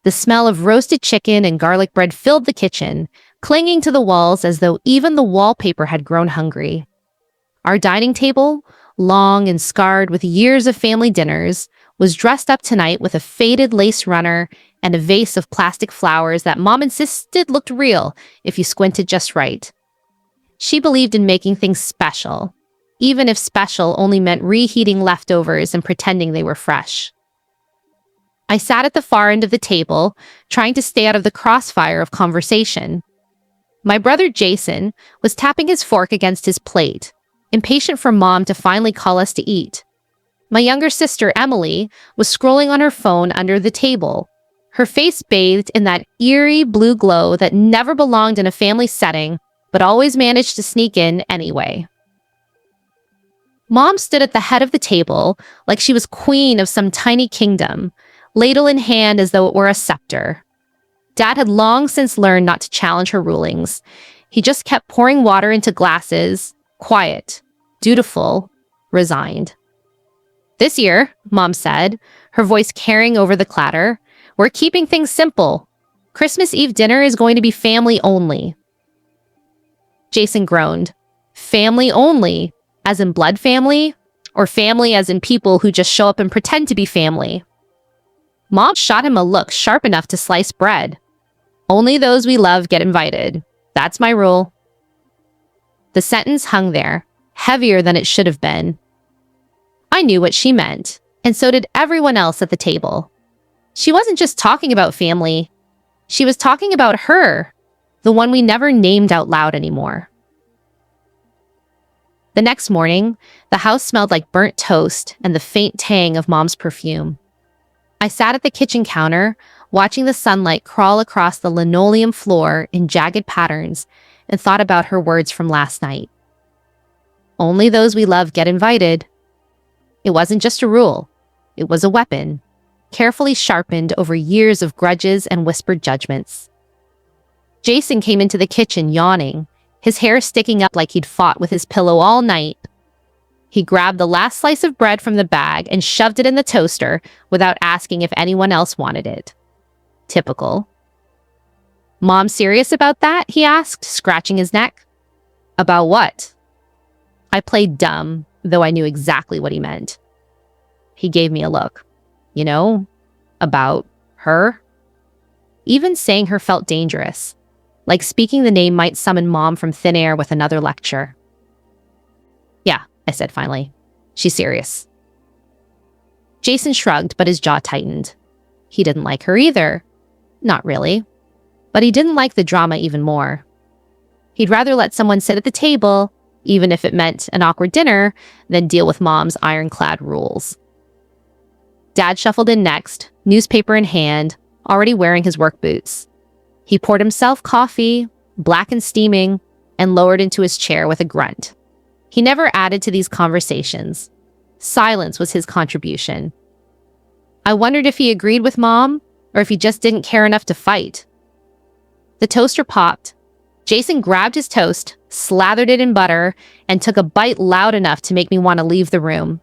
The smell of roasted chicken and garlic bread filled the kitchen, clinging to the walls as though even the wallpaper had grown hungry. Our dining table, long and scarred with years of family dinners, was dressed up tonight with a faded lace runner and a vase of plastic flowers that Mom insisted looked real if you squinted just right. She believed in making things special, even if special only meant reheating leftovers and pretending they were fresh. I sat at the far end of the table, trying to stay out of the crossfire of conversation. My brother Jason was tapping his fork against his plate, impatient for Mom to finally call us to eat. My younger sister Emily was scrolling on her phone under the table, her face bathed in that eerie blue glow that never belonged in a family setting, but always managed to sneak in anyway. Mom stood at the head of the table like she was queen of some tiny kingdom, ladle in hand as though it were a scepter. Dad had long since learned not to challenge her rulings. He just kept pouring water into glasses, quiet, dutiful, resigned. This year, Mom said, her voice carrying over the clatter, we're keeping things simple. Christmas Eve dinner is going to be family only. Jason groaned. Family only? As in blood family? Or family as in people who just show up and pretend to be family? Mom shot him a look sharp enough to slice bread. Only those we love get invited. That's my rule. The sentence hung there, heavier than it should have been. I knew what she meant, and so did everyone else at the table. She wasn't just talking about family. She was talking about her, the one we never named out loud anymore. The next morning, the house smelled like burnt toast and the faint tang of Mom's perfume. I sat at the kitchen counter, watching the sunlight crawl across the linoleum floor in jagged patterns, and thought about her words from last night. Only those we love get invited. It wasn't just a rule. It was a weapon, carefully sharpened over years of grudges and whispered judgments. Jason came into the kitchen yawning, his hair sticking up like he'd fought with his pillow all night. He grabbed the last slice of bread from the bag and shoved it in the toaster without asking if anyone else wanted it. Typical. Mom serious about that? He asked, scratching his neck. About what? I played dumb, though I knew exactly what he meant. He gave me a look. You know, about her? Even saying her felt dangerous, like speaking the name might summon Mom from thin air with another lecture. Yeah, I said finally. She's serious. Jason shrugged, but his jaw tightened. He didn't like her either. Not really. But he didn't like the drama even more. He'd rather let someone sit at the table, even if it meant an awkward dinner, than deal with Mom's ironclad rules. Dad shuffled in next, newspaper in hand, already wearing his work boots. He poured himself coffee, black and steaming, and lowered into his chair with a grunt. He never added to these conversations. Silence was his contribution. I wondered if he agreed with Mom, or if he just didn't care enough to fight. The toaster popped. Jason grabbed his toast, slathered it in butter, and took a bite loud enough to make me want to leave the room.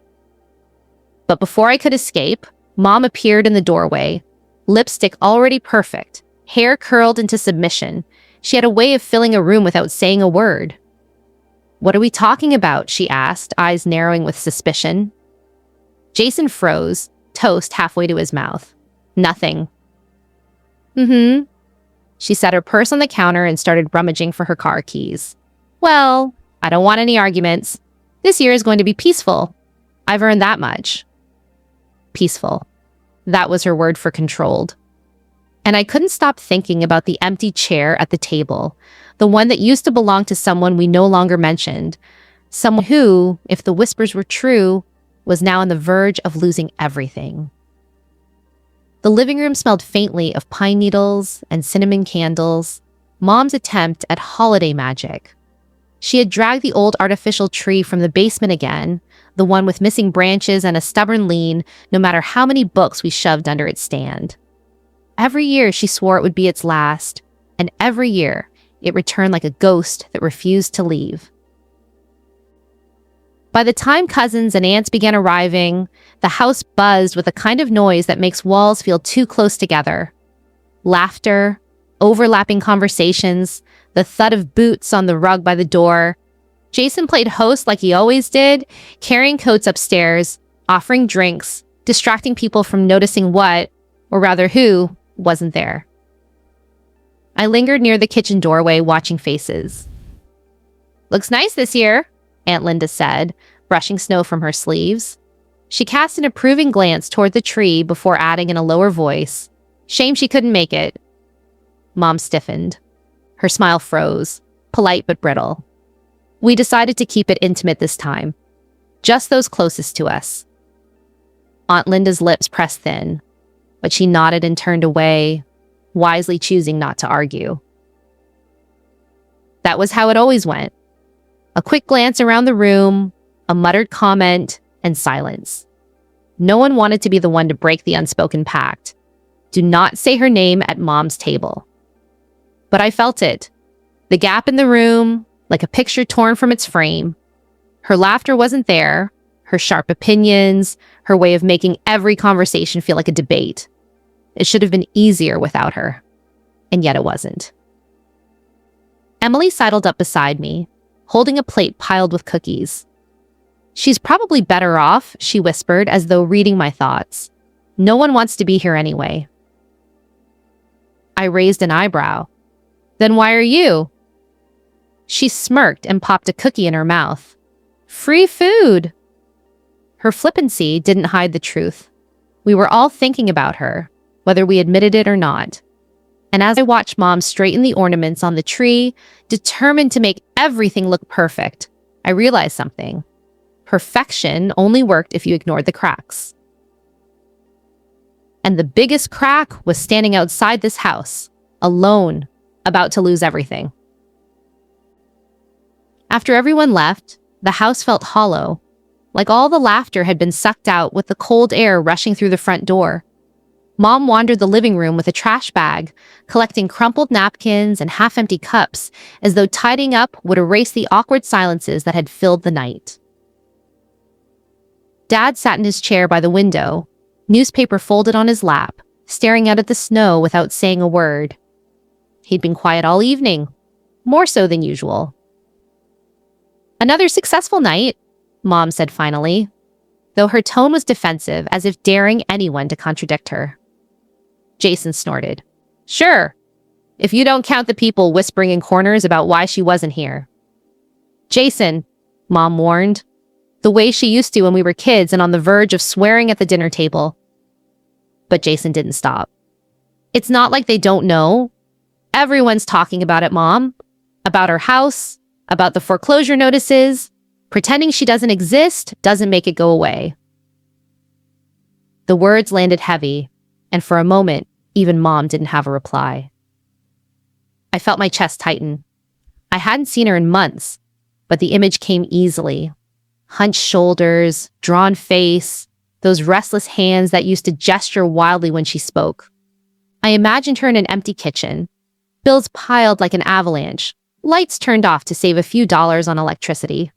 But before I could escape, Mom appeared in the doorway, lipstick already perfect, hair curled into submission. She had a way of filling a room without saying a word. What are we talking about? She asked, eyes narrowing with suspicion. Jason froze, toast halfway to his mouth. Nothing. She set her purse on the counter and started rummaging for her car keys. Well, I don't want any arguments. This year is going to be peaceful. I've earned that much. Peaceful. That was her word for controlled. And I couldn't stop thinking about the empty chair at the table, the one that used to belong to someone we no longer mentioned, someone who, if the whispers were true, was now on the verge of losing everything. The living room smelled faintly of pine needles and cinnamon candles, Mom's attempt at holiday magic. She had dragged the old artificial tree from the basement again, the one with missing branches and a stubborn lean, no matter how many books we shoved under its stand. Every year she swore it would be its last, and every year it returned like a ghost that refused to leave. By the time cousins and aunts began arriving, the house buzzed with a kind of noise that makes walls feel too close together. Laughter, overlapping conversations, the thud of boots on the rug by the door. Jason played host like he always did, carrying coats upstairs, offering drinks, distracting people from noticing what, or rather who, wasn't there. I lingered near the kitchen doorway, watching faces. "Looks nice this year," Aunt Linda said, brushing snow from her sleeves. She cast an approving glance toward the tree before adding in a lower voice, "Shame she couldn't make it." Mom stiffened. Her smile froze, polite but brittle. We decided to keep it intimate this time. Just those closest to us. Aunt Linda's lips pressed thin, but she nodded and turned away, wisely choosing not to argue. That was how it always went. A quick glance around the room, a muttered comment, and silence. No one wanted to be the one to break the unspoken pact. Do not say her name at Mom's table. But I felt it. The gap in the room, like a picture torn from its frame. Her laughter wasn't there, her sharp opinions, her way of making every conversation feel like a debate. It should have been easier without her. And yet it wasn't. Emily sidled up beside me, holding a plate piled with cookies. "She's probably better off," she whispered, as though reading my thoughts. "No one wants to be here anyway." I raised an eyebrow. "Then why are you?" She smirked and popped a cookie in her mouth. "Free food!" Her flippancy didn't hide the truth. We were all thinking about her, whether we admitted it or not. And as I watched Mom straighten the ornaments on the tree, determined to make everything look perfect, I realized something. Perfection only worked if you ignored the cracks. And the biggest crack was standing outside this house, alone, about to lose everything. After everyone left, the house felt hollow, like all the laughter had been sucked out with the cold air rushing through the front door. Mom wandered the living room with a trash bag, collecting crumpled napkins and half-empty cups, as though tidying up would erase the awkward silences that had filled the night. Dad sat in his chair by the window, newspaper folded on his lap, staring out at the snow without saying a word. He'd been quiet all evening, more so than usual. "Another successful night," Mom said finally, though her tone was defensive, as if daring anyone to contradict her. Jason snorted. "Sure, if you don't count the people whispering in corners about why she wasn't here." "Jason," Mom warned, the way she used to when we were kids and on the verge of swearing at the dinner table. But Jason didn't stop. "It's not like they don't know. Everyone's talking about it, Mom. About her house, about the foreclosure notices. Pretending she doesn't exist doesn't make it go away." The words landed heavy, and for a moment, even Mom didn't have a reply. I felt my chest tighten. I hadn't seen her in months, but the image came easily. Hunched shoulders, drawn face, those restless hands that used to gesture wildly when she spoke. I imagined her in an empty kitchen, bills piled like an avalanche, lights turned off to save a few dollars on electricity.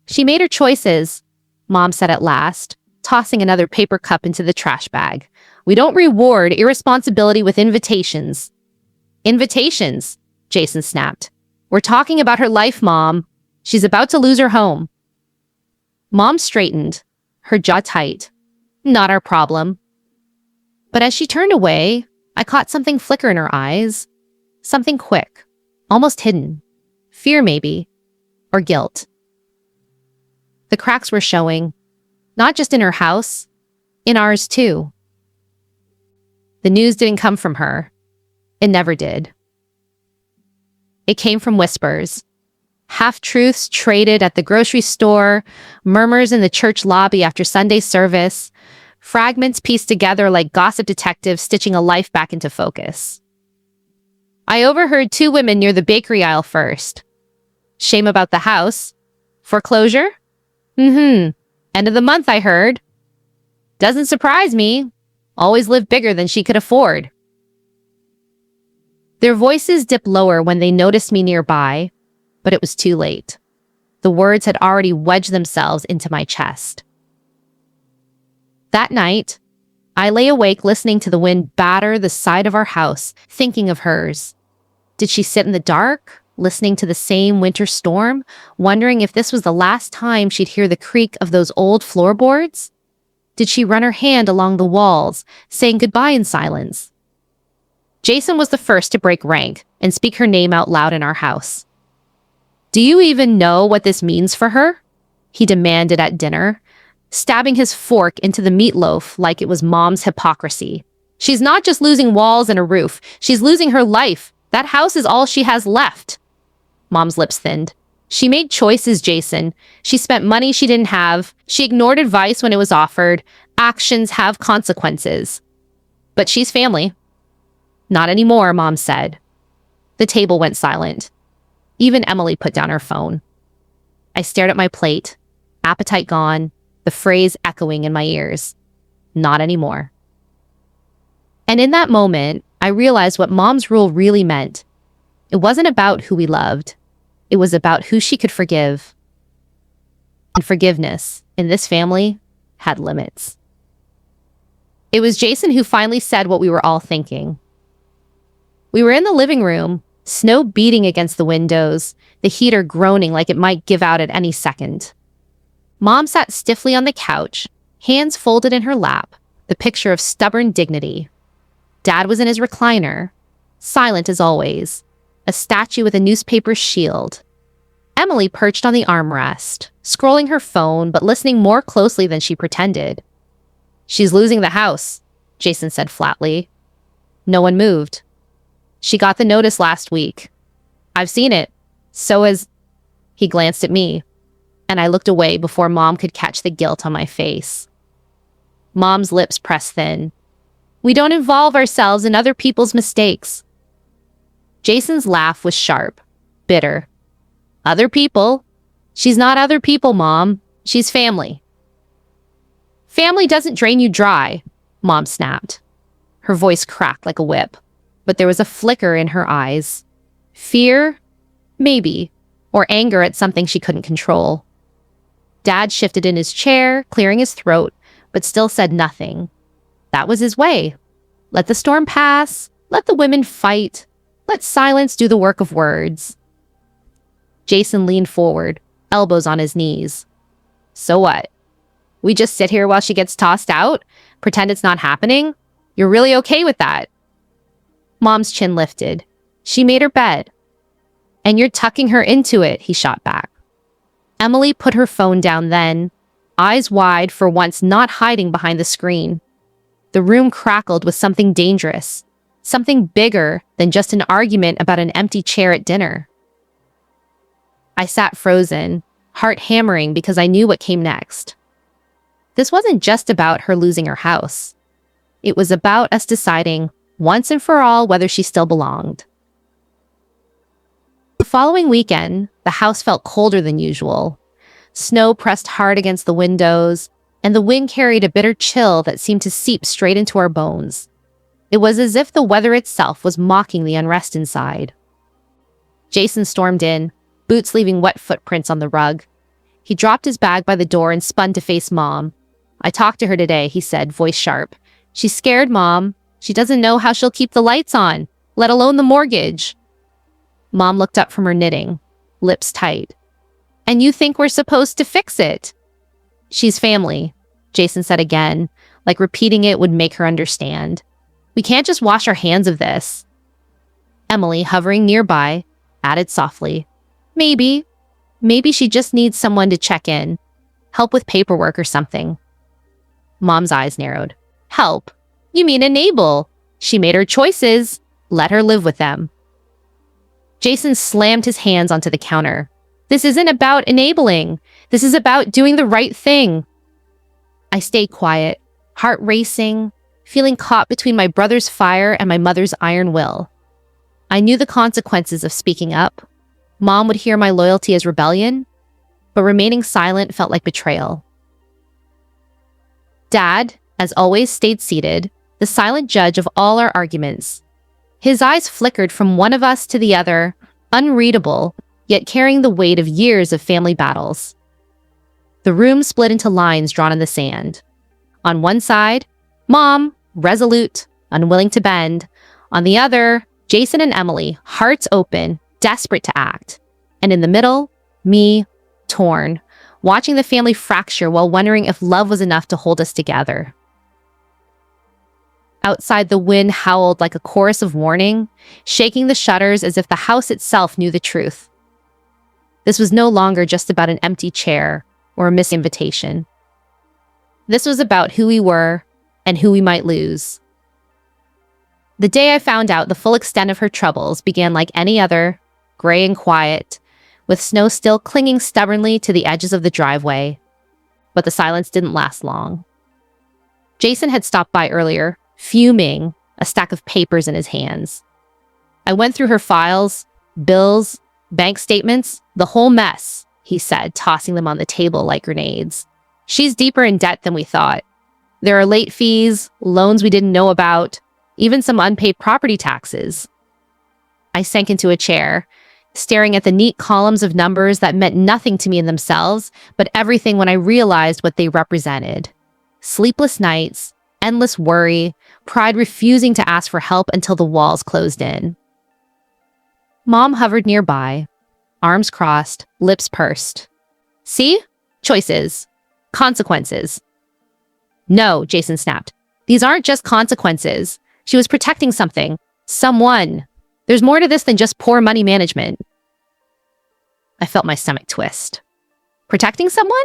"She made her choices," Mom said at last, tossing another paper cup into the trash bag. "We don't reward irresponsibility with invitations." "Invitations," Jason snapped. "We're talking about her life, Mom. She's about to lose her home." Mom straightened, her jaw tight. "Not our problem." But as she turned away, I caught something flicker in her eyes. Something quick, almost hidden. Fear, maybe. Or guilt. The cracks were showing, not just in her house, in ours too. The news didn't come from her. It never did. It came from whispers. Half-truths traded at the grocery store, murmurs in the church lobby after Sunday service, fragments pieced together like gossip detectives stitching a life back into focus. I overheard two women near the bakery aisle first. "Shame about the house. Foreclosure? End of the month, I heard. Doesn't surprise me. Always lived bigger than she could afford." Their voices dipped lower when they noticed me nearby, but it was too late. The words had already wedged themselves into my chest. That night, I lay awake listening to the wind batter the side of our house, thinking of hers. Did she sit in the dark, listening to the same winter storm, wondering if this was the last time she'd hear the creak of those old floorboards? Did she run her hand along the walls, saying goodbye in silence? Jason was the first to break rank and speak her name out loud in our house. "Do you even know what this means for her?" he demanded at dinner, stabbing his fork into the meatloaf like it was Mom's hypocrisy. "She's not just losing walls and a roof. She's losing her life. That house is all she has left." Mom's lips thinned. "She made choices, Jason. She spent money she didn't have. She ignored advice when it was offered. Actions have consequences. But she's family." "Not anymore," Mom said. The table went silent. Even Emily put down her phone. I stared at my plate, appetite gone, the phrase echoing in my ears. Not anymore. And in that moment, I realized what Mom's rule really meant. It wasn't about who we loved. It was about who she could forgive. And forgiveness, in this family, had limits. It was Jason who finally said what we were all thinking. We were in the living room, snow beating against the windows, the heater groaning like it might give out at any second. Mom sat stiffly on the couch, hands folded in her lap, the picture of stubborn dignity. Dad was in his recliner, silent as always, a statue with a newspaper shield. Emily perched on the armrest, scrolling her phone but listening more closely than she pretended. "She's losing the house," Jason said flatly. No one moved. "She got the notice last week. I've seen it. So has..." He glanced at me, and I looked away before Mom could catch the guilt on my face. Mom's lips pressed thin. "We don't involve ourselves in other people's mistakes." Jason's laugh was sharp, bitter. "Other people? She's not other people, Mom. She's family." "Family doesn't drain you dry," Mom snapped. Her voice cracked like a whip, but there was a flicker in her eyes. Fear? Maybe. Or anger at something she couldn't control. Dad shifted in his chair, clearing his throat, but still said nothing. That was his way. Let the storm pass. Let the women fight. Let silence do the work of words. Jason leaned forward, elbows on his knees. "So what? We just sit here while she gets tossed out? Pretend it's not happening? You're really okay with that?" Mom's chin lifted. "She made her bed." "And you're tucking her into it," he shot back. Emily put her phone down then, eyes wide for once not hiding behind the screen. The room crackled with something dangerous, something bigger than just an argument about an empty chair at dinner. I sat frozen, heart hammering because I knew what came next. This wasn't just about her losing her house. It was about us deciding, once and for all, whether she still belonged. The following weekend, the house felt colder than usual. Snow pressed hard against the windows, and the wind carried a bitter chill that seemed to seep straight into our bones. It was as if the weather itself was mocking the unrest inside. Jason stormed in, boots leaving wet footprints on the rug. He dropped his bag by the door and spun to face Mom. "I talked to her today," he said, voice sharp. "She's scared, Mom. She doesn't know how she'll keep the lights on, let alone the mortgage." Mom looked up from her knitting, lips tight. "And you think we're supposed to fix it?" "She's family," Jason said again, like repeating it would make her understand. "We can't just wash our hands of this." Emily, hovering nearby, added softly, Maybe she just needs someone to check in, help with paperwork or something." Mom's eyes narrowed. "Help? You mean enable? She made her choices. Let her live with them." Jason slammed his hands onto the counter. "This isn't about enabling. This is about doing the right thing." I stayed quiet, heart racing, feeling caught between my brother's fire and my mother's iron will. I knew the consequences of speaking up. Mom would hear my loyalty as rebellion, but remaining silent felt like betrayal. Dad, as always, stayed seated, the silent judge of all our arguments. His eyes flickered from one of us to the other, unreadable, yet carrying the weight of years of family battles. The room split into lines drawn in the sand. On one side, Mom, resolute, unwilling to bend. On the other, Jason and Emily, hearts open, desperate to act. And in the middle, me, torn, watching the family fracture while wondering if love was enough to hold us together. Outside, the wind howled like a chorus of warning, shaking the shutters as if the house itself knew the truth. This was no longer just about an empty chair or a missed invitation. This was about who we were and who we might lose. The day I found out the full extent of her troubles began like any other, gray and quiet, with snow still clinging stubbornly to the edges of the driveway. But the silence didn't last long. Jason had stopped by earlier, fuming, a stack of papers in his hands. I went through her files, bills, bank statements, the whole mess, he said, tossing them on the table like grenades. She's deeper in debt than we thought. There are late fees, loans we didn't know about, even some unpaid property taxes. I sank into a chair, staring at the neat columns of numbers that meant nothing to me in themselves, but everything when I realized what they represented. Sleepless nights, endless worry, pride refusing to ask for help until the walls closed in. Mom hovered nearby, arms crossed, lips pursed. See? Choices. Consequences. No, Jason snapped. These aren't just consequences. She was protecting something. Someone. There's more to this than just poor money management. I felt my stomach twist. Protecting someone?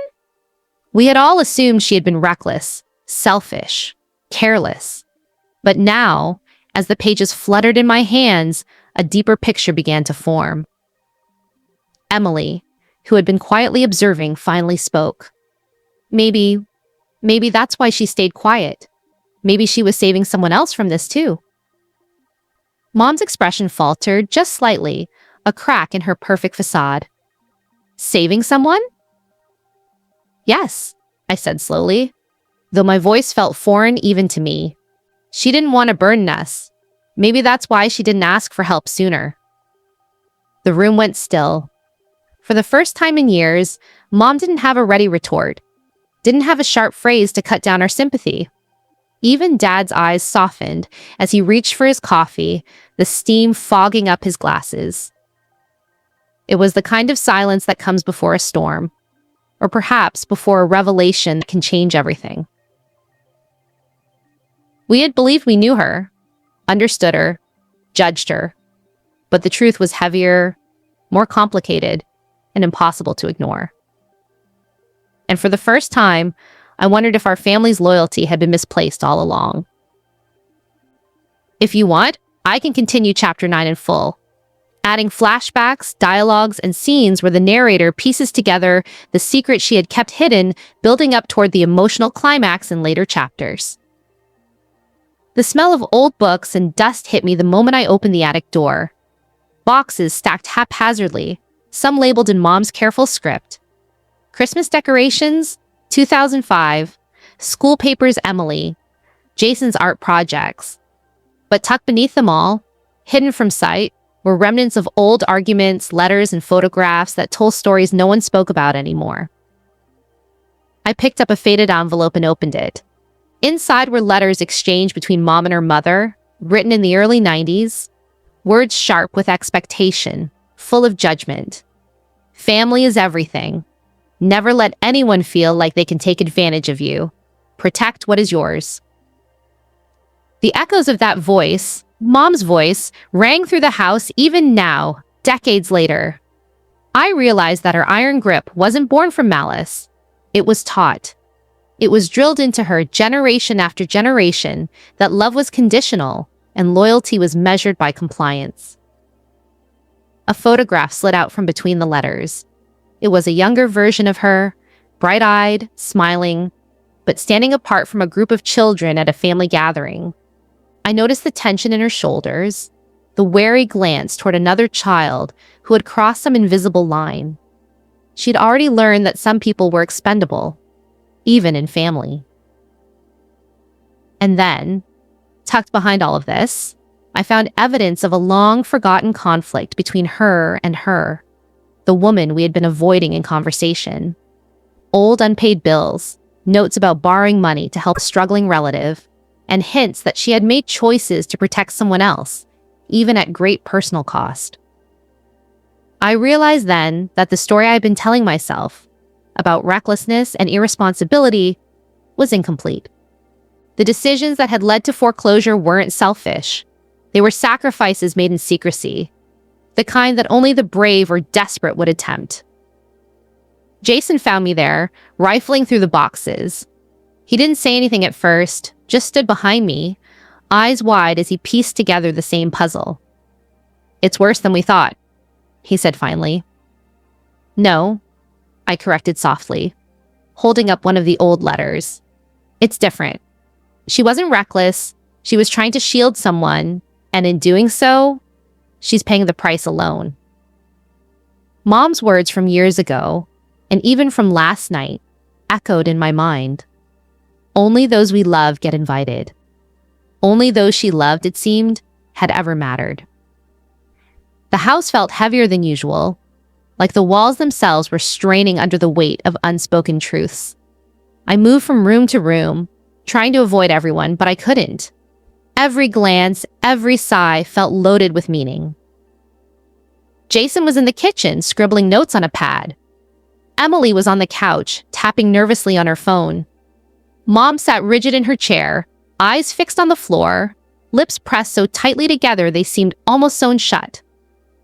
We had all assumed she had been reckless, selfish, careless. But now, as the pages fluttered in my hands, a deeper picture began to form. Emily, who had been quietly observing, finally spoke. Maybe that's why she stayed quiet. Maybe she was saving someone else from this too. Mom's expression faltered just slightly, a crack in her perfect facade. Saving someone? Yes, I said slowly, though my voice felt foreign even to me. She didn't want to burden us. Maybe that's why she didn't ask for help sooner. The room went still. For the first time in years, Mom didn't have a ready retort, didn't have a sharp phrase to cut down our sympathy. Even Dad's eyes softened as he reached for his coffee, the steam fogging up his glasses. It was the kind of silence that comes before a storm, or perhaps before a revelation that can change everything. We had believed we knew her, understood her, judged her, but the truth was heavier, more complicated, and impossible to ignore. And for the first time, I wondered if our family's loyalty had been misplaced all along. If you want, I can continue Chapter 9 in full, adding flashbacks, dialogues, and scenes where the narrator pieces together the secret she had kept hidden, building up toward the emotional climax in later chapters. The smell of old books and dust hit me the moment I opened the attic door. Boxes stacked haphazardly, some labeled in Mom's careful script. Christmas decorations, 2005, school papers Emily, Jason's art projects. But tucked beneath them all, hidden from sight, were remnants of old arguments, letters, and photographs that told stories no one spoke about anymore. I picked up a faded envelope and opened it. Inside were letters exchanged between Mom and her mother, written in the early 90s, words sharp with expectation, full of judgment. Family is everything. Never let anyone feel like they can take advantage of you. Protect what is yours. The echoes of that voice, Mom's voice, rang through the house even now, decades later. I realized that her iron grip wasn't born from malice. It was taught. It was drilled into her generation after generation that love was conditional and loyalty was measured by compliance. A photograph slid out from between the letters. It was a younger version of her, bright-eyed, smiling, but standing apart from a group of children at a family gathering. I noticed the tension in her shoulders, the wary glance toward another child who had crossed some invisible line. She'd already learned that some people were expendable, even in family. And then, tucked behind all of this, I found evidence of a long-forgotten conflict between her and her, the woman we had been avoiding in conversation. Old unpaid bills, notes about borrowing money to help a struggling relative, and hints that she had made choices to protect someone else, even at great personal cost. I realized then that the story I had been telling myself about recklessness and irresponsibility was incomplete. The decisions that had led to foreclosure weren't selfish. They were sacrifices made in secrecy, the kind that only the brave or desperate would attempt. Jason found me there, rifling through the boxes. He didn't say anything at first, just stood behind me, eyes wide as he pieced together the same puzzle. "It's worse than we thought," he said finally. "No," I corrected softly, holding up one of the old letters. "It's different. She wasn't reckless. She was trying to shield someone, and in doing so, she's paying the price alone." Mom's words from years ago, and even from last night, echoed in my mind. Only those we love get invited. Only those she loved, it seemed, had ever mattered. The house felt heavier than usual, like the walls themselves were straining under the weight of unspoken truths. I moved from room to room, trying to avoid everyone, but I couldn't. Every glance, every sigh felt loaded with meaning. Jason was in the kitchen, scribbling notes on a pad. Emily was on the couch, tapping nervously on her phone. Mom sat rigid in her chair, eyes fixed on the floor, lips pressed so tightly together they seemed almost sewn shut.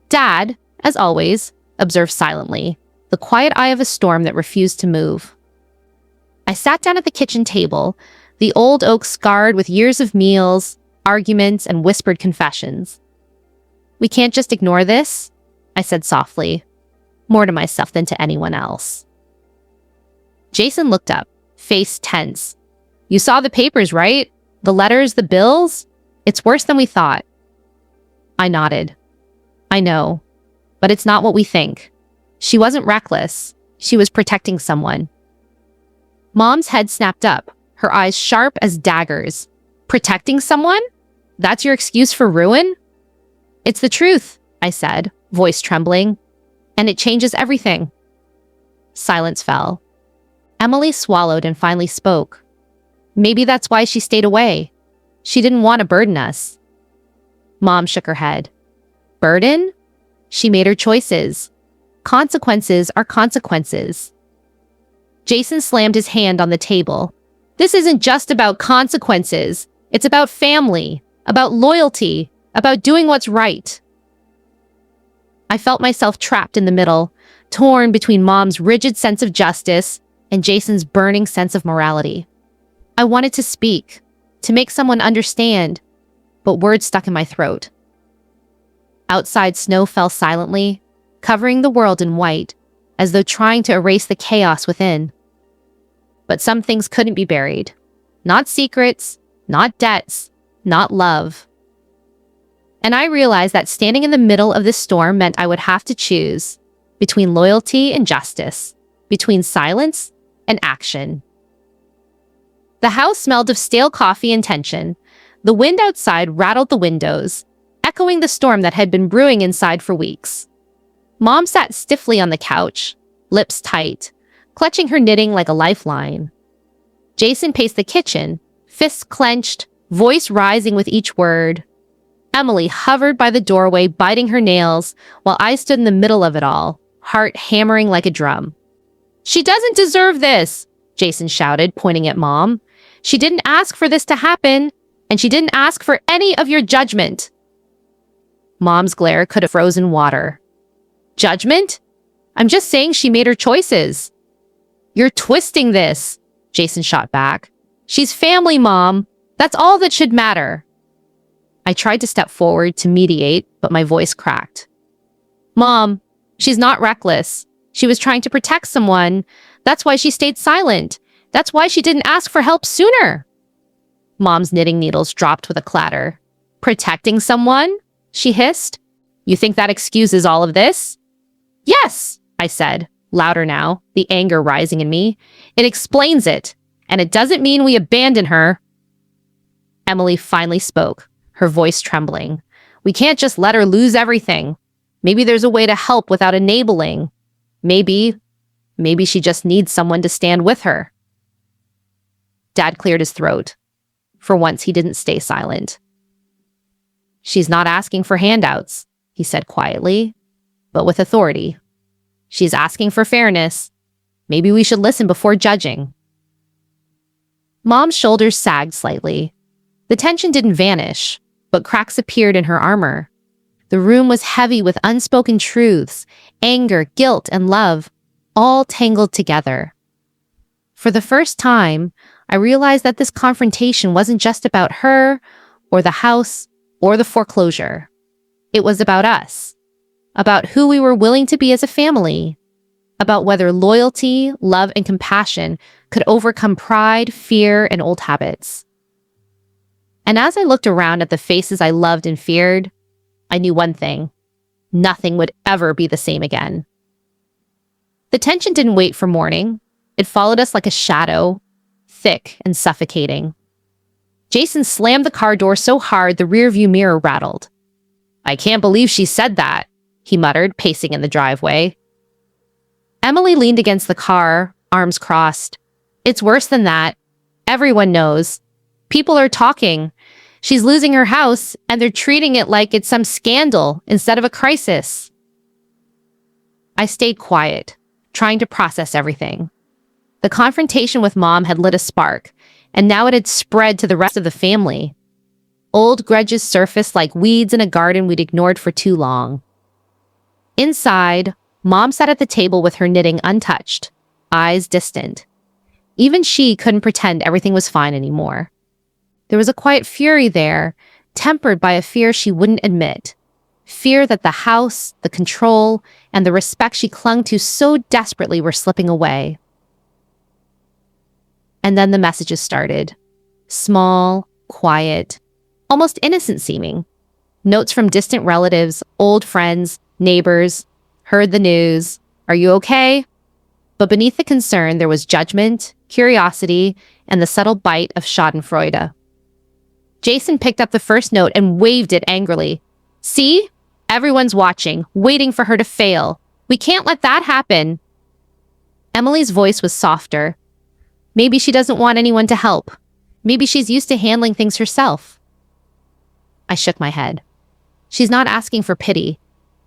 Dad, as always, observed silently, the quiet eye of a storm that refused to move. I sat down at the kitchen table, the old oak scarred with years of meals, arguments, and whispered confessions. "We can't just ignore this," I said softly, more to myself than to anyone else. Jason looked up, face tense. "You saw the papers, right? The letters, the bills? It's worse than we thought." I nodded. "I know, but it's not what we think. She wasn't reckless. She was protecting someone." Mom's head snapped up, her eyes sharp as daggers. "Protecting someone? That's your excuse for ruin?" "It's the truth," I said, voice trembling. "And it changes everything." Silence fell. Emily swallowed and finally spoke. "Maybe that's why she stayed away. She didn't want to burden us." Mom shook her head. "Burden? She made her choices. Consequences are consequences." Jason slammed his hand on the table. "This isn't just about consequences. It's about family, about loyalty, about doing what's right." I felt myself trapped in the middle, torn between Mom's rigid sense of justice and Jason's burning sense of morality. I wanted to speak, to make someone understand, but words stuck in my throat. Outside, snow fell silently, covering the world in white, as though trying to erase the chaos within. But some things couldn't be buried. Not secrets, not debts, not love. And I realized that standing in the middle of this storm meant I would have to choose between loyalty and justice, between silence and action. The house smelled of stale coffee and tension. The wind outside rattled the windows, echoing the storm that had been brewing inside for weeks. Mom sat stiffly on the couch, lips tight, clutching her knitting like a lifeline. Jason paced the kitchen, fists clenched, voice rising with each word. Emily hovered by the doorway, biting her nails, while I stood in the middle of it all, heart hammering like a drum. "She doesn't deserve this," Jason shouted, pointing at Mom. "She didn't ask for this to happen, and she didn't ask for any of your judgment." Mom's glare could have frozen water. "Judgment? I'm just saying she made her choices." "You're twisting this," Jason shot back. "She's family, Mom. That's all that should matter." I tried to step forward to mediate, but my voice cracked. "Mom, she's not reckless. She was trying to protect someone. That's why she stayed silent. That's why she didn't ask for help sooner." Mom's knitting needles dropped with a clatter. "Protecting someone?" she hissed. "You think that excuses all of this?" "Yes," I said, louder now, the anger rising in me. "It explains it, and it doesn't mean we abandon her." Emily finally spoke, her voice trembling. "We can't just let her lose everything. Maybe there's a way to help without enabling. Maybe she just needs someone to stand with her." Dad cleared his throat. For once, he didn't stay silent. "She's not asking for handouts," he said quietly, but with authority. "She's asking for fairness. Maybe we should listen before judging." Mom's shoulders sagged slightly. The tension didn't vanish, but cracks appeared in her armor. The room was heavy with unspoken truths, anger, guilt, and love, all tangled together. For the first time, I realized that this confrontation wasn't just about her, or the house, or the foreclosure. It was about us, about who we were willing to be as a family, about whether loyalty, love, and compassion could overcome pride, fear, and old habits. And as I looked around at the faces I loved and feared, I knew one thing: nothing would ever be the same again. The tension didn't wait for morning. It followed us like a shadow, thick and suffocating. Jason slammed the car door so hard the rearview mirror rattled. "I can't believe she said that," he muttered, pacing in the driveway. Emily leaned against the car, arms crossed. "It's worse than that. Everyone knows. People are talking. She's losing her house, and they're treating it like it's some scandal instead of a crisis." I stayed quiet, trying to process everything. The confrontation with Mom had lit a spark, and now it had spread to the rest of the family. Old grudges surfaced like weeds in a garden we'd ignored for too long. Inside, Mom sat at the table with her knitting untouched, eyes distant. Even she couldn't pretend everything was fine anymore. There was a quiet fury there, tempered by a fear she wouldn't admit. Fear that the house, the control, and the respect she clung to so desperately were slipping away. And then the messages started. Small, quiet, almost innocent seeming. Notes from distant relatives, old friends, neighbors. "Heard the news. Are you okay?" But beneath the concern, there was judgment, curiosity, and the subtle bite of schadenfreude. Jason picked up the first note and waved it angrily. "See? Everyone's watching, waiting for her to fail. We can't let that happen." Emily's voice was softer. "Maybe she doesn't want anyone to help. Maybe she's used to handling things herself." I shook my head. She's not asking for pity.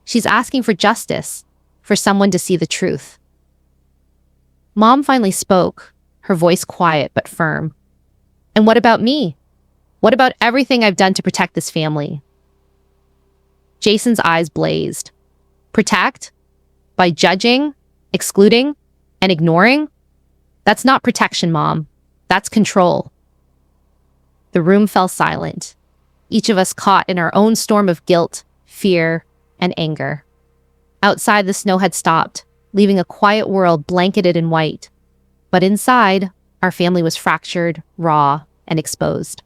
She's asking for justice, for someone to see the truth. Mom finally spoke, her voice quiet but firm. "And what about me? What about everything I've done to protect this family?" Jason's eyes blazed. "Protect? By judging, excluding, and ignoring? That's not protection, Mom. That's control." The room fell silent, each of us caught in our own storm of guilt, fear, and anger. Outside, the snow had stopped, leaving a quiet world blanketed in white. But inside, our family was fractured, raw, and exposed.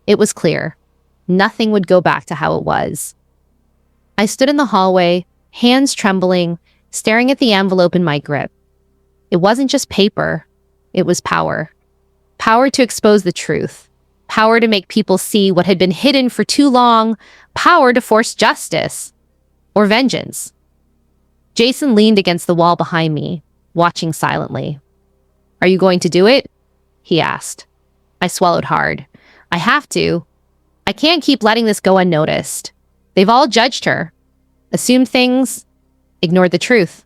It was clear. Nothing would go back to how it was. I stood in the hallway, hands trembling, staring at the envelope in my grip. It wasn't just paper. It was power. Power to expose the truth. Power to make people see what had been hidden for too long. Power to force justice. Or vengeance. Jason leaned against the wall behind me, watching silently. "Are you going to do it?" he asked. I swallowed hard. I have to. I can't keep letting this go unnoticed. They've all judged her, assumed things, ignored the truth.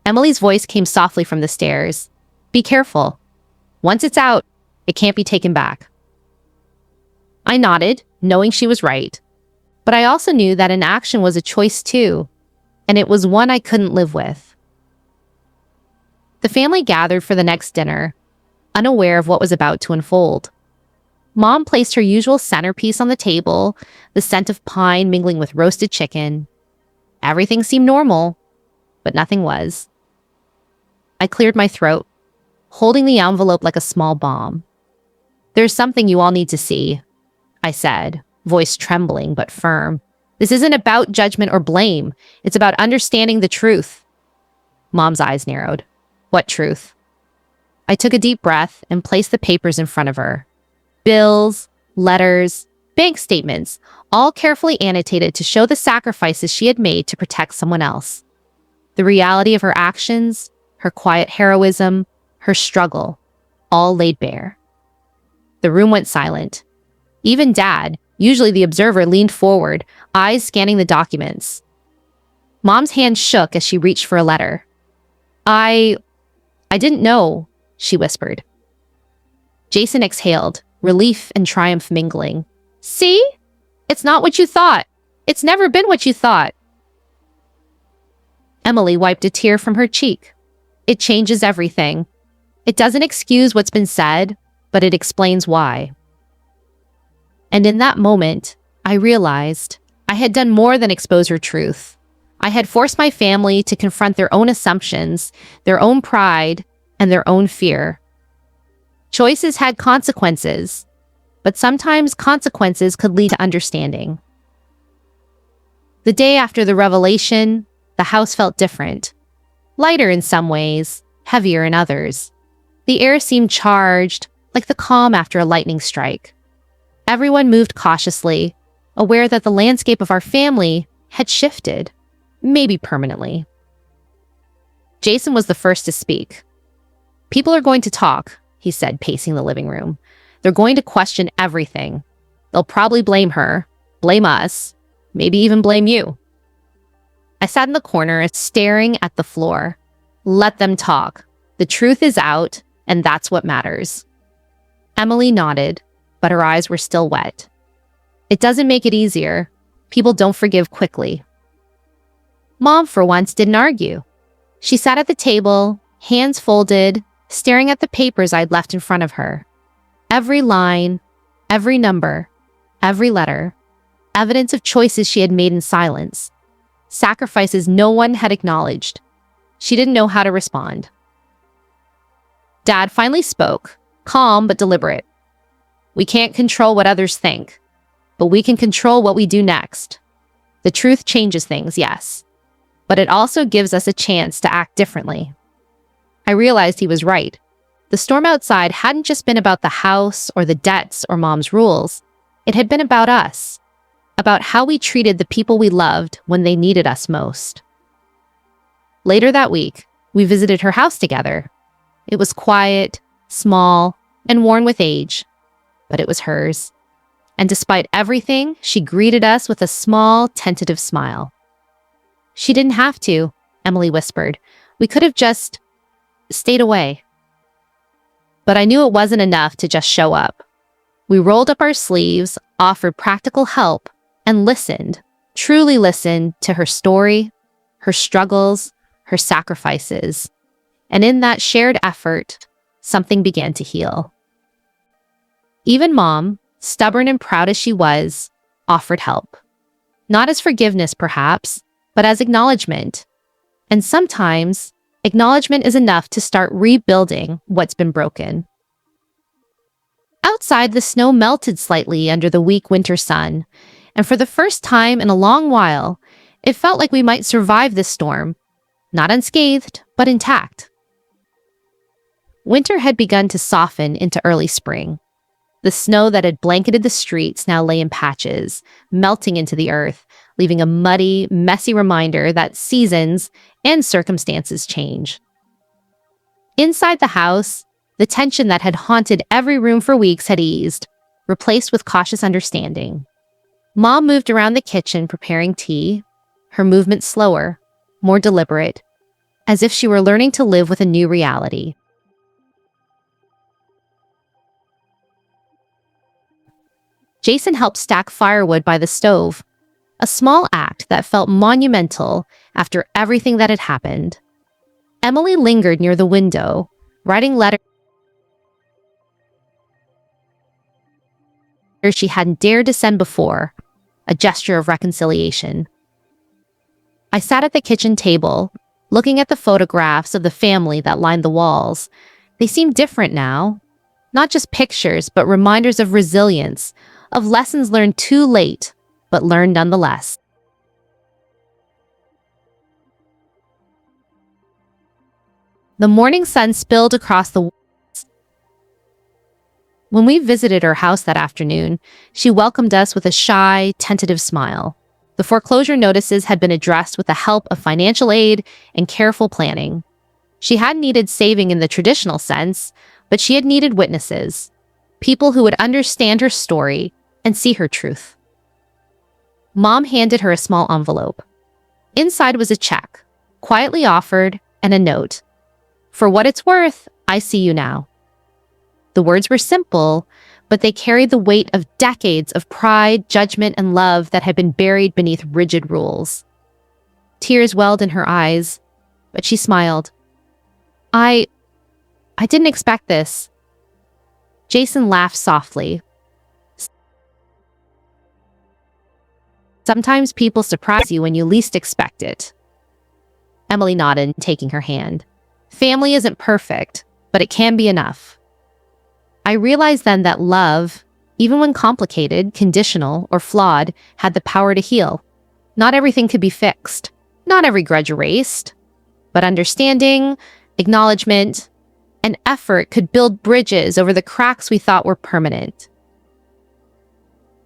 Emily's voice came softly from the stairs. "Be careful. Once it's out, it can't be taken back." I nodded, knowing she was right. But I also knew that inaction was a choice too, and it was one I couldn't live with. The family gathered for the next dinner, unaware of what was about to unfold. Mom placed her usual centerpiece on the table, the scent of pine mingling with roasted chicken. Everything seemed normal, but nothing was. I cleared my throat, holding the envelope like a small bomb. "There's something you all need to see," I said, voice trembling but firm. "This isn't about judgment or blame. It's about understanding the truth." Mom's eyes narrowed. "What truth?" I took a deep breath and placed the papers in front of her. Bills, letters, bank statements, all carefully annotated to show the sacrifices she had made to protect someone else. The reality of her actions, her quiet heroism, her struggle, all laid bare. The room went silent. Even Dad, usually the observer, leaned forward, eyes scanning the documents. Mom's hand shook as she reached for a letter. I didn't know, she whispered. Jason exhaled, relief and triumph mingling. See? It's not what you thought. It's never been what you thought. Emily wiped a tear from her cheek. It changes everything. It doesn't excuse what's been said, but it explains why. And in that moment, I realized I had done more than expose her truth. I had forced my family to confront their own assumptions, their own pride, and their own fear. Choices had consequences, but sometimes consequences could lead to understanding. The day after the revelation, the house felt different. Lighter in some ways, heavier in others. The air seemed charged, like the calm after a lightning strike. Everyone moved cautiously, aware that the landscape of our family had shifted, maybe permanently. Jason was the first to speak. People are going to talk, he said, pacing the living room. They're going to question everything. They'll probably blame her, blame us, maybe even blame you. I sat in the corner, staring at the floor. Let them talk. The truth is out, and that's what matters. Emily nodded, but her eyes were still wet. It doesn't make it easier. People don't forgive quickly. Mom, for once, didn't argue. She sat at the table, hands folded, staring at the papers I'd left in front of her. Every line, every number, every letter, evidence of choices she had made in silence, sacrifices no one had acknowledged. She didn't know how to respond. Dad finally spoke, calm but deliberate. We can't control what others think, but we can control what we do next. The truth changes things, yes, but it also gives us a chance to act differently. I realized he was right. The storm outside hadn't just been about the house or the debts or Mom's rules. It had been about us, about how we treated the people we loved when they needed us most. Later that week, we visited her house together. It was quiet, small, and worn with age, but it was hers. And despite everything, she greeted us with a small, tentative smile. She didn't have to, Emily whispered. We could have just stayed away. But I knew it wasn't enough to just show up. We rolled up our sleeves, offered practical help, and listened, truly listened to her story, her struggles, her sacrifices. And in that shared effort, something began to heal. Even Mom, stubborn and proud as she was, offered help. Not as forgiveness, perhaps, but as acknowledgement. And sometimes, acknowledgement is enough to start rebuilding what's been broken. Outside, the snow melted slightly under the weak winter sun, and for the first time in a long while, it felt like we might survive this storm, not unscathed, but intact. Winter had begun to soften into early spring. The snow that had blanketed the streets now lay in patches, melting into the earth, leaving a muddy, messy reminder that seasons and circumstances change. Inside the house, the tension that had haunted every room for weeks had eased, replaced with cautious understanding. Mom moved around the kitchen preparing tea, her movements slower, more deliberate, as if she were learning to live with a new reality. Jason helped stack firewood by the stove, a small act that felt monumental after everything that had happened. Emily lingered near the window, writing letters she hadn't dared to send before, a gesture of reconciliation. I sat at the kitchen table, looking at the photographs of the family that lined the walls. They seemed different now, not just pictures, but reminders of resilience, of lessons learned too late, but learned nonetheless. The morning sun spilled across the walls. When we visited her house that afternoon, she welcomed us with a shy, tentative smile. The foreclosure notices had been addressed with the help of financial aid and careful planning. She hadn't needed saving in the traditional sense, but she had needed witnesses. people who would understand her story and see her truth. Mom handed her a small envelope. Inside was a check, quietly offered, and a note. "For what it's worth, I see you now." The words were simple, but they carried the weight of decades of pride, judgment, and love that had been buried beneath rigid rules. Tears welled in her eyes, but she smiled. I didn't expect this." Jason laughed softly. "Sometimes people surprise you when you least expect it." Emily nodded, taking her hand. "Family isn't perfect, but it can be enough." I realized then that love, even when complicated, conditional, or flawed, had the power to heal. Not everything could be fixed. Not every grudge erased. But understanding, acknowledgement, and effort could build bridges over the cracks we thought were permanent.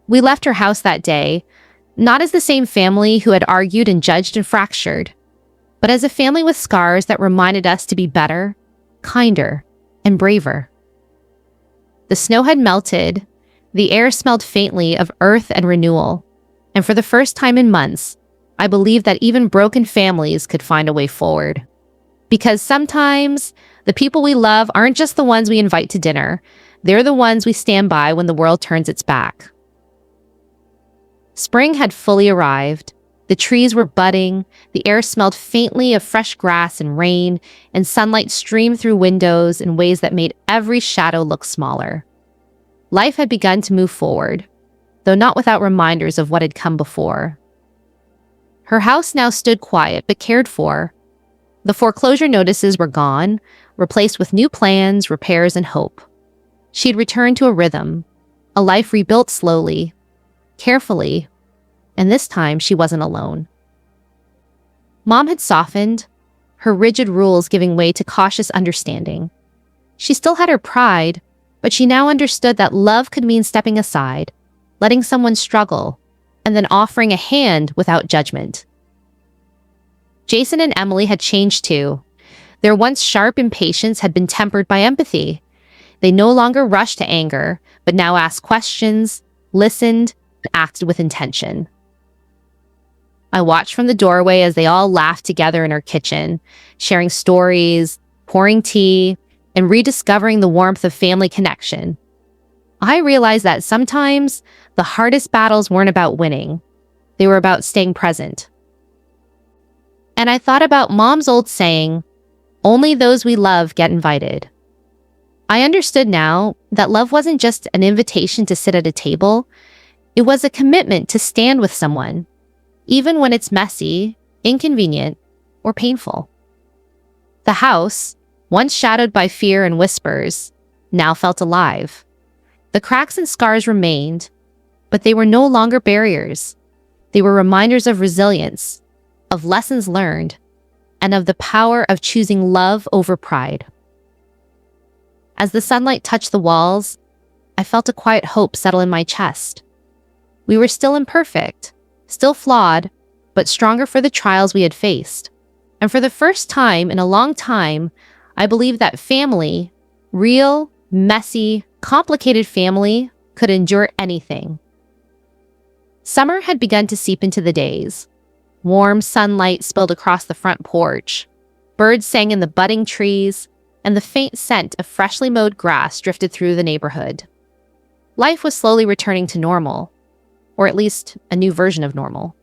We left her house that day, not as the same family who had argued and judged and fractured, but as a family with scars that reminded us to be better, kinder, and braver. The snow had melted, the air smelled faintly of earth and renewal, and for the first time in months, I believed that even broken families could find a way forward. Because sometimes, the people we love aren't just the ones we invite to dinner, they're the ones we stand by when the world turns its back. Spring had fully arrived. The trees were budding, the air smelled faintly of fresh grass and rain, and sunlight streamed through windows in ways that made every shadow look smaller. Life had begun to move forward, though not without reminders of what had come before. Her house now stood quiet but cared for. The foreclosure notices were gone, replaced with new plans, repairs, and hope. She had returned to a rhythm, a life rebuilt slowly, carefully, and this time she wasn't alone. Mom had softened, her rigid rules giving way to cautious understanding. She still had her pride, but she now understood that love could mean stepping aside, letting someone struggle, and then offering a hand without judgment. Jason and Emily had changed too. Their once sharp impatience had been tempered by empathy. They no longer rushed to anger, but now asked questions, listened, and acted with intention. I watched from the doorway as they all laughed together in her kitchen, sharing stories, pouring tea, and rediscovering the warmth of family connection. I realized that sometimes the hardest battles weren't about winning. They were about staying present. And I thought about Mom's old saying, "Only those we love get invited." I understood now that love wasn't just an invitation to sit at a table. It was a commitment to stand with someone, even when it's messy, inconvenient, or painful. The house, once shadowed by fear and whispers, now felt alive. The cracks and scars remained, but they were no longer barriers. They were reminders of resilience, of lessons learned, and of the power of choosing love over pride. As the sunlight touched the walls, I felt a quiet hope settle in my chest. We were still imperfect, still flawed, but stronger for the trials we had faced. And for the first time in a long time, I believed that family, real, messy, complicated family, could endure anything. Summer had begun to seep into the days. Warm sunlight spilled across the front porch. Birds sang in the budding trees, and the faint scent of freshly mowed grass drifted through the neighborhood. Life was slowly returning to normal, or at least a new version of normal.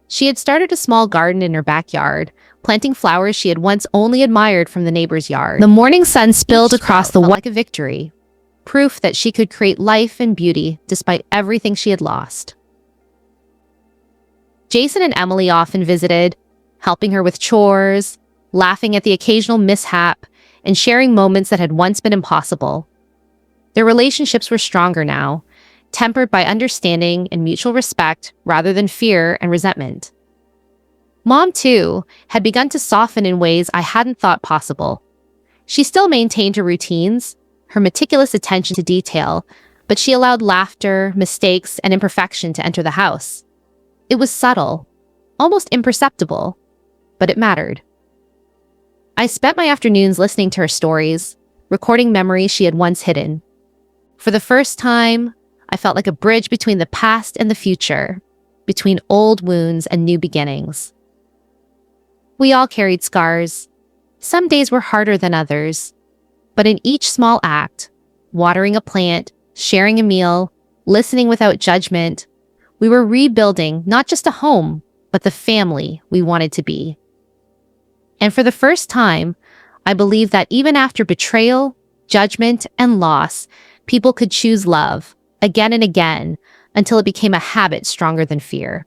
She had started a small garden in her backyard, planting flowers she had once only admired from the neighbor's yard. The morning sun spilled across the like a victory, proof that she could create life and beauty despite everything she had lost. Jason and Emily often visited, helping her with chores, laughing at the occasional mishap, and sharing moments that had once been impossible. Their relationships were stronger now, tempered by understanding and mutual respect rather than fear and resentment. Mom, too, had begun to soften in ways I hadn't thought possible. She still maintained her routines, her meticulous attention to detail, but she allowed laughter, mistakes, and imperfection to enter the house. It was subtle, almost imperceptible, but it mattered. I spent my afternoons listening to her stories, recording memories she had once hidden. For the first time, I felt like a bridge between the past and the future, between old wounds and new beginnings. We all carried scars. Some days were harder than others, but in each small act, watering a plant, sharing a meal, listening without judgment, we were rebuilding not just a home, but the family we wanted to be. And for the first time, I believed that even after betrayal, judgment, and loss, people could choose love again and again until it became a habit stronger than fear.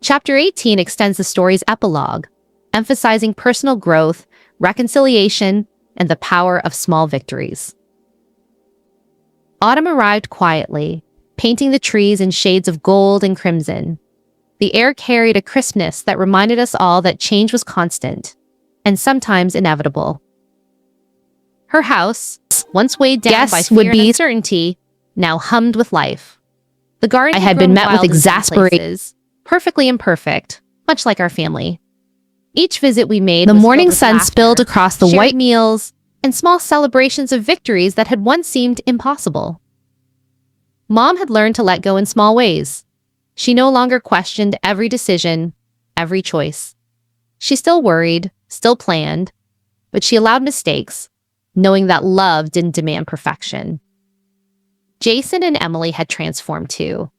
Chapter 18 extends the story's epilogue, emphasizing personal growth, reconciliation, and the power of small victories. Autumn arrived quietly, painting the trees in shades of gold and crimson. The air carried a crispness that reminded us all that change was constant, and sometimes inevitable. Her house, once weighed down by fear and uncertainty, now hummed with life. The garden had been met with exasperation, perfectly imperfect, much like our family. Each visit we made, the morning sun spilled across the white meals and small celebrations of victories that had once seemed impossible. Mom had learned to let go in small ways. She no longer questioned every decision, every choice. She still worried, still planned, but she allowed mistakes, knowing that love didn't demand perfection. Jason and Emily had transformed too.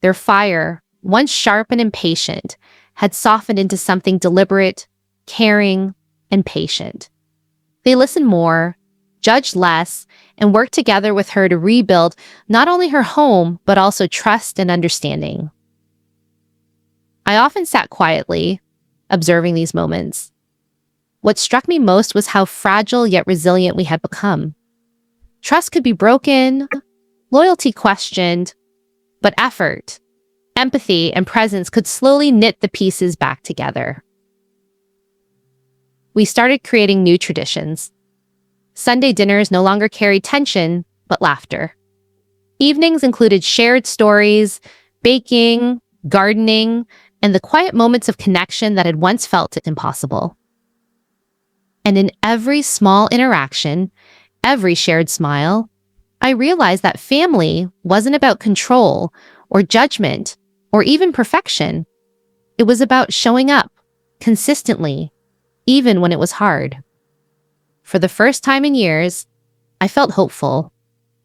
Their fire, once sharp and impatient, had softened into something deliberate, caring, and patient. They listened more, judged less, and worked together with her to rebuild not only her home, but also trust and understanding. I often sat quietly, observing these moments. What struck me most was how fragile yet resilient we had become. Trust could be broken, loyalty questioned, but effort, empathy, and presence could slowly knit the pieces back together. We started creating new traditions. Sunday dinners no longer carried tension, but laughter. Evenings included shared stories, baking, gardening, and the quiet moments of connection that had once felt impossible. And in every small interaction, every shared smile, I realized that family wasn't about control or judgment or even perfection. It was about showing up consistently, even when it was hard. For the first time in years, I felt hopeful.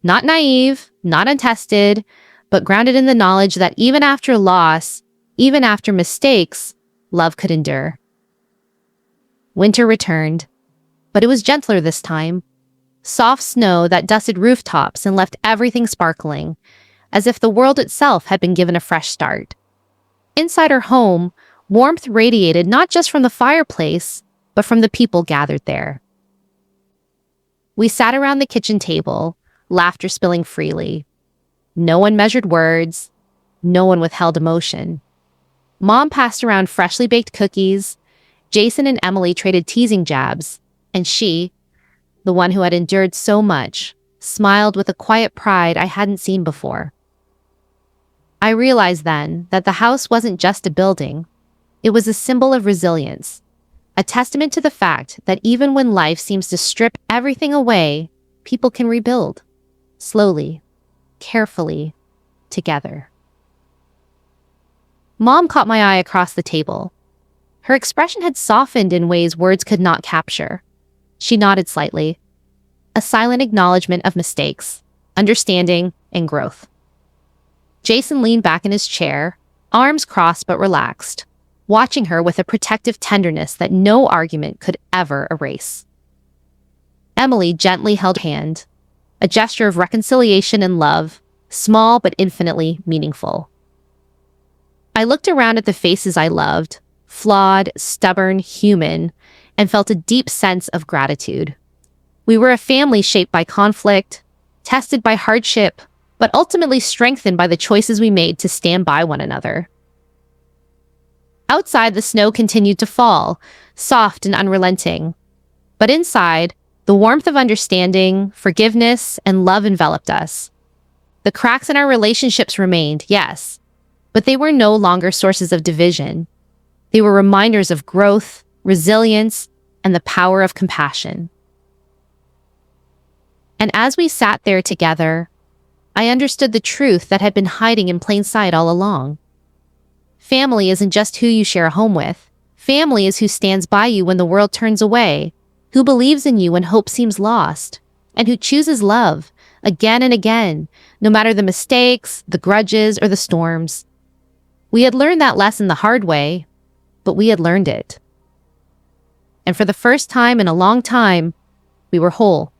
Not naive, not untested, but grounded in the knowledge that even after loss, even after mistakes, love could endure. Winter returned, but it was gentler this time. Soft snow that dusted rooftops and left everything sparkling, as if the world itself had been given a fresh start. Inside our home, warmth radiated not just from the fireplace, but from the people gathered there. We sat around the kitchen table, laughter spilling freely. No one measured words. No one withheld emotion. Mom passed around freshly baked cookies. Jason and Emily traded teasing jabs, and she, the one who had endured so much, smiled with a quiet pride I hadn't seen before. I realized then that the house wasn't just a building. It was a symbol of resilience, a testament to the fact that even when life seems to strip everything away, people can rebuild, slowly, carefully, together. Mom caught my eye across the table. Her expression had softened in ways words could not capture. She nodded slightly, a silent acknowledgement of mistakes, understanding, and growth. Jason leaned back in his chair, arms crossed but relaxed, watching her with a protective tenderness that no argument could ever erase. Emily gently held her hand, a gesture of reconciliation and love, small but infinitely meaningful. I looked around at the faces I loved, flawed, stubborn, human, and felt a deep sense of gratitude. We were a family shaped by conflict, tested by hardship, but ultimately strengthened by the choices we made to stand by one another. Outside, the snow continued to fall, soft and unrelenting. But inside, the warmth of understanding, forgiveness, and love enveloped us. The cracks in our relationships remained, yes, but they were no longer sources of division. They were reminders of growth, resilience, and the power of compassion. And as we sat there together, I understood the truth that had been hiding in plain sight all along. Family isn't just who you share a home with. Family is who stands by you when the world turns away, who believes in you when hope seems lost, and who chooses love again and again, no matter the mistakes, the grudges, or the storms. We had learned that lesson the hard way, but we had learned it. And for the first time in a long time, we were whole.